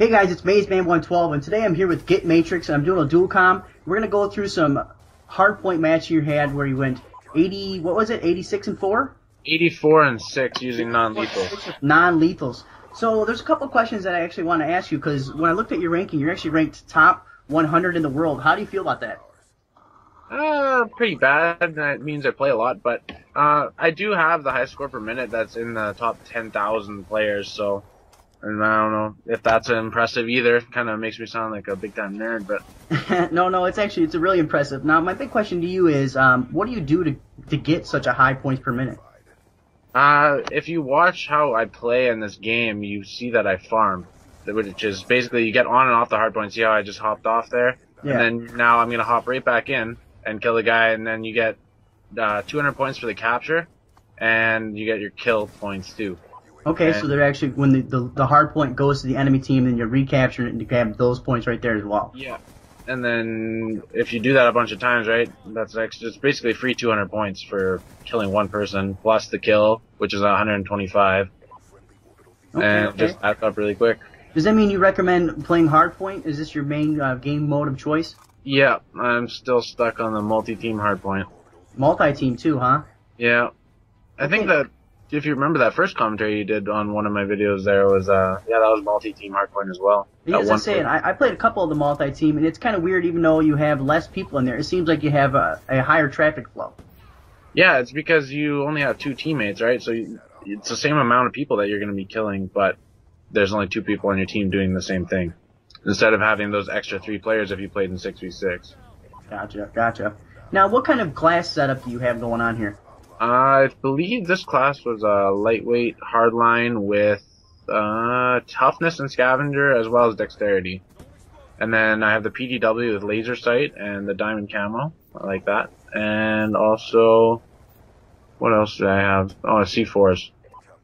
Hey guys, it's MazeMan112, and today I'm here with Get Matrix, and I'm doing a dual com. We're gonna go through some hardpoint match you had where you went 80, what was it, 86 and 4? 84 and 6 using non-lethal. Non-lethals. So there's a couple of questions that I actually want to ask you, because when I looked at your ranking, you're actually ranked top 100 in the world. How do you feel about that? Pretty bad. That means I play a lot, but I do have the high score per minute that's in the top 10,000 players, so and I don't know if that's impressive either. Kind of makes me sound like a big-time nerd, but... No, it's really impressive. Now, my big question to you is, what do you do to get such a high points per minute? If you watch how I play in this game, you see that I farm, which is basically you get on and off the hard point. See how I just hopped off there? Yeah. And then now I'm going to hop right back in and kill the guy, and then you get 200 points for the capture, and you get your kill points too. Okay, so they're actually, when the hard point goes to the enemy team, then you're recapturing it and you grab those points right there as well. Yeah. And then if you do that a bunch of times, right, that's extra. It's basically free 200 points for killing one person, plus the kill, which is 125. And just adds up really quick. Does that mean you recommend playing hardpoint? Is this your main game mode of choice? Yeah, I'm still stuck on the multi-team hardpoint. Multi-team too, huh? Yeah. I think that if you remember that first commentary you did on one of my videos there was, yeah, that was multi-team hardpoint as well. Yeah, as I was saying, I played a couple of the multi-team, and it's kind of weird even though you have less people in there. It seems like you have a higher traffic flow. Yeah, it's because you only have two teammates, right? So it's the same amount of people that you're going to be killing, but there's only two people on your team doing the same thing. Instead of having those extra 3 players if you played in 6v6. Gotcha. Now, what kind of class setup do you have going on here? I believe this class was a lightweight hardline with toughness and scavenger as well as dexterity. And then I have the PDW with laser sight and the diamond camo. I like that. And also, what else do I have? Oh, C4s.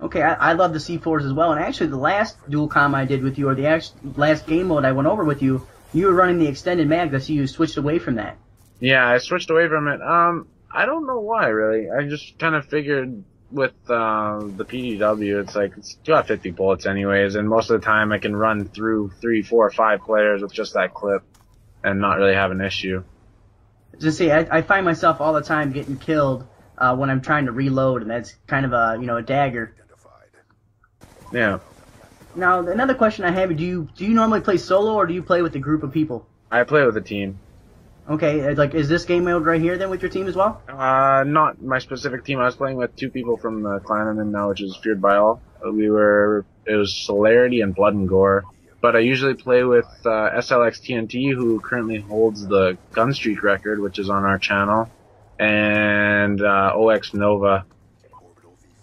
Okay, I love the C4s as well. And actually, the last dual com I did with you, or the last game mode I went over with you, you were running the extended mag. I see you switched away from that. Yeah, I switched away from it. I don't know why, really. I just kind of figured with the PDW, it's like, it's got 50 bullets anyways, and most of the time I can run through 3, 4, 5 players with just that clip and not really have an issue. Just see, I find myself all the time getting killed when I'm trying to reload, and that's kind of a dagger. Yeah. Now, another question I have, do you normally play solo, or do you play with a group of people? I play with a team. Okay, like, is this game mode right here then with your team as well? Not my specific team. I was playing with 2 people from the clan I'm in now, which is Feared by All. It was Celerity and Blood and Gore. But I usually play with SLX TNT, who currently holds the gun streak record, which is on our channel, and OX Nova.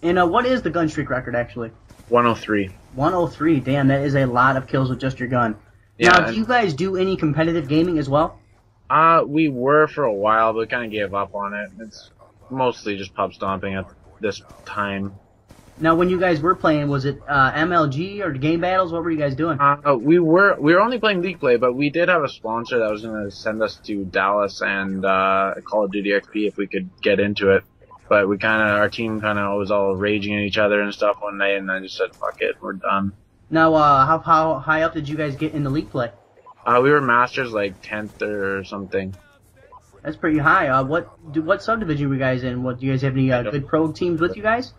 And what is the gun streak record, actually? 103. 103, damn, that is a lot of kills with just your gun. Yeah, now, do you guys do any competitive gaming as well? We were for a while, but kind of gave up on it. It's mostly just pub stomping at this time. Now, when you guys were playing, was it MLG or game battles? What were you guys doing? We were only playing League Play, but we did have a sponsor that was going to send us to Dallas and Call of Duty XP if we could get into it. But our team was all raging at each other and stuff one night, and I just said, fuck it, we're done. Now, how high up did you guys get in the League Play? We were Masters, like 10th or something. That's pretty high. What subdivision were you guys in? Do you guys have any good pro teams with you guys?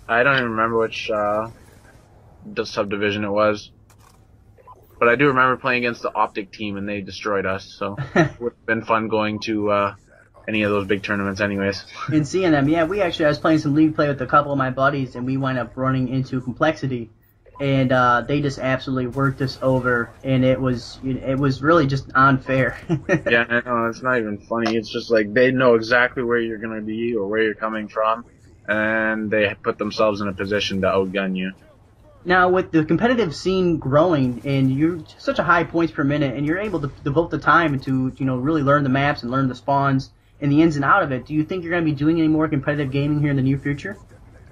I don't even remember which the subdivision it was. But I do remember playing against the Optic team, and they destroyed us, so it would have been fun going to any of those big tournaments anyways. And seeing them, yeah, I was playing some League Play with a couple of my buddies, and we wound up running into Complexity. And they just absolutely worked us over, and it was really just unfair. Yeah, I know, it's not even funny. It's just like they know exactly where you're gonna be or where you're coming from, and they put themselves in a position to outgun you. Now, with the competitive scene growing, and you're such a high points per minute, and you're able to devote the time to really learn the maps and learn the spawns and the ins and out of it, do you think you're gonna be doing any more competitive gaming here in the near future?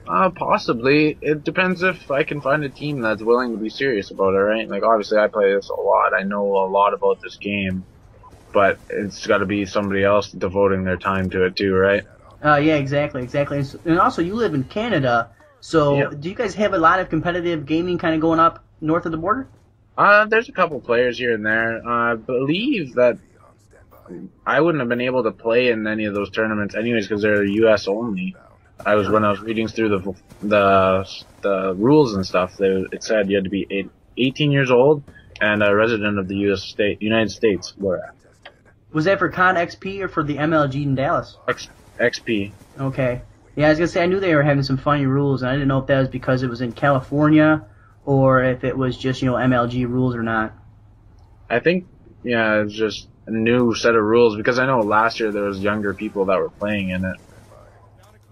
Possibly. It depends if I can find a team that's willing to be serious about it, right? Like, obviously I play this a lot. I know a lot about this game. But it's gotta be somebody else devoting their time to it too, right? Yeah, exactly. And also, you live in Canada, so Yeah. do you guys have a lot of competitive gaming kind of going up north of the border? There's a couple players here and there. I believe that I wouldn't have been able to play in any of those tournaments anyways because they're U.S. only. When I was reading through the rules and stuff, it said you had to be 18 years old and a resident of the United States. Was that for Con XP or for the MLG in Dallas? XP. Okay. Yeah, I was gonna say I knew they were having some funny rules, and I didn't know if that was because it was in California or if it was just MLG rules or not. I think it's just a new set of rules because I know last year there was younger people that were playing in it.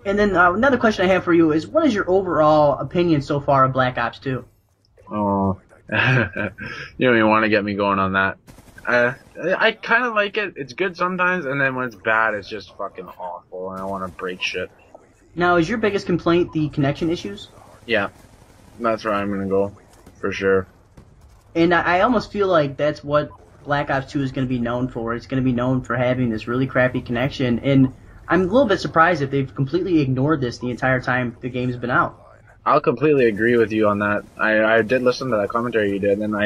And then another question I have for you is, what is your overall opinion so far of Black Ops 2? Oh, you don't even want to get me going on that. I kind of like it. It's good sometimes, and then when it's bad, it's just fucking awful, and I want to break shit. Now, is your biggest complaint the connection issues? Yeah, that's where I'm going to go, for sure. And I almost feel like that's what Black Ops 2 is going to be known for. It's going to be known for having this really crappy connection, and I'm a little bit surprised if they've completely ignored this the entire time the game's been out. I'll completely agree with you on that. I did listen to that commentary you did, and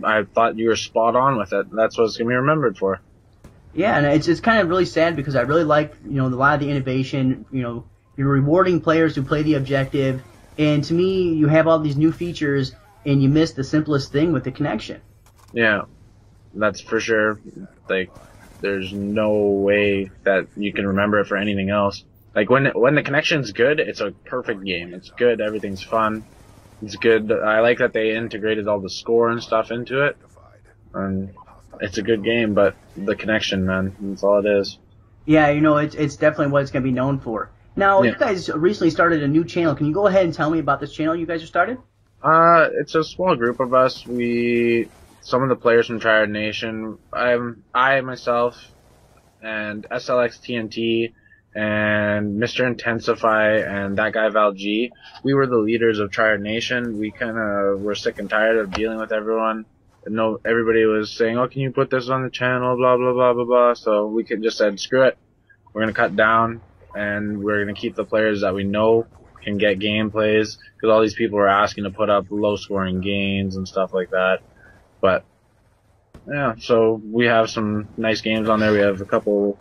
I thought you were spot on with it. That's what it's going to be remembered for. Yeah, and it's kind of really sad because I really like, a lot of the innovation. You're rewarding players who play the objective, and to me, you have all these new features, and you miss the simplest thing with the connection. Yeah, that's for sure. Like, there's no way that you can remember it for anything else. Like, when the connection's good, it's a perfect game. It's good, everything's fun. It's good. I like that they integrated all the score and stuff into it. And it's a good game, but the connection, man, that's all it is. Yeah, it's definitely what it's going to be known for. Now, You guys recently started a new channel. Can you go ahead and tell me about this channel you guys have started? It's a small group of us. Some of the players from Triad Nation, I myself, and SLX TNT, and Mr. Intensify, and that guy Val G, we were the leaders of Triad Nation. We kind of were sick and tired of dealing with everyone. Everybody was saying, oh, can you put this on the channel, blah, blah, blah, blah, blah. So we just said, screw it. We're going to cut down, and we're going to keep the players that we know can get gameplays, because all these people were asking to put up low-scoring games and stuff like that. But, yeah, so we have some nice games on there. We have a couple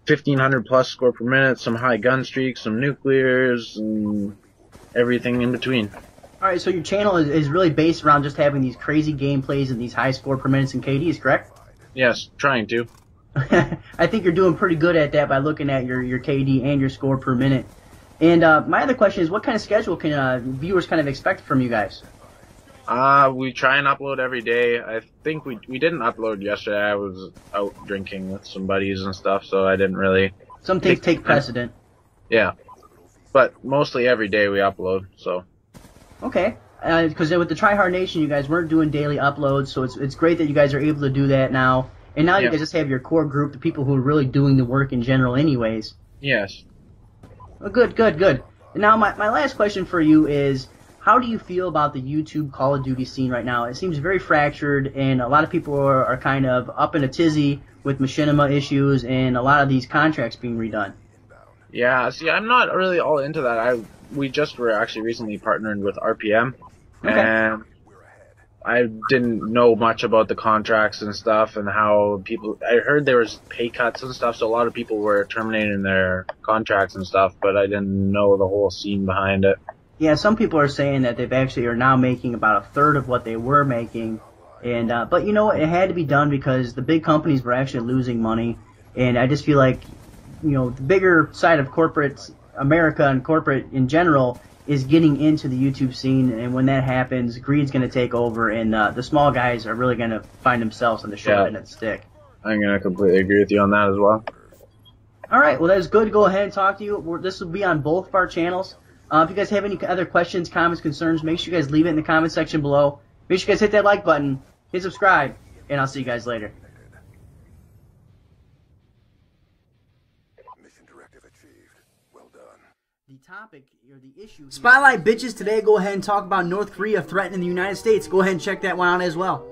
1,500 plus score per minute, some high gun streaks, some nuclears, and everything in between. Alright, so your channel is really based around just having these crazy gameplays and these high score per minutes and KDs, correct? Yes, trying to. I think you're doing pretty good at that by looking at your KD and your score per minute. And my other question is, what kind of schedule can viewers kind of expect from you guys? We try and upload every day. I think we didn't upload yesterday. I was out drinking with some buddies and stuff, so I didn't really... Some things take precedent. Yeah. But mostly every day we upload, so... Okay. Because with the Try Hard Nation, you guys weren't doing daily uploads, so it's great that you guys are able to do that now. And now you guys just have your core group, the people who are really doing the work in general anyways. Yes. Well, good. And now my last question for you is, how do you feel about the YouTube Call of Duty scene right now? It seems very fractured, and a lot of people are kind of up in a tizzy with machinima issues and a lot of these contracts being redone. Yeah, see, I'm not really all into that. We just were actually recently partnered with RPM, and I didn't know much about the contracts and stuff and how I heard there was pay cuts and stuff, so a lot of people were terminating their contracts and stuff, but I didn't know the whole scene behind it. Yeah, some people are saying that they've actually are now making about a third of what they were making, and but it had to be done because the big companies were actually losing money, and I just feel like the bigger side of corporate America and corporate in general is getting into the YouTube scene, and when that happens, greed's going to take over, and the small guys are really going to find themselves on the short end of the stick. I'm going to completely agree with you on that as well. All right, well, that was good. Go ahead and talk to you. This will be on both of our channels. If you guys have any other questions, comments, concerns, make sure you guys leave it in the comment section below. Make sure you guys hit that like button, hit subscribe, and I'll see you guys later. Mission directive achieved. Well done. The topic, or the issue... Spotlight bitches, today go ahead and talk about North Korea threatening the United States. Go ahead and check that one out as well.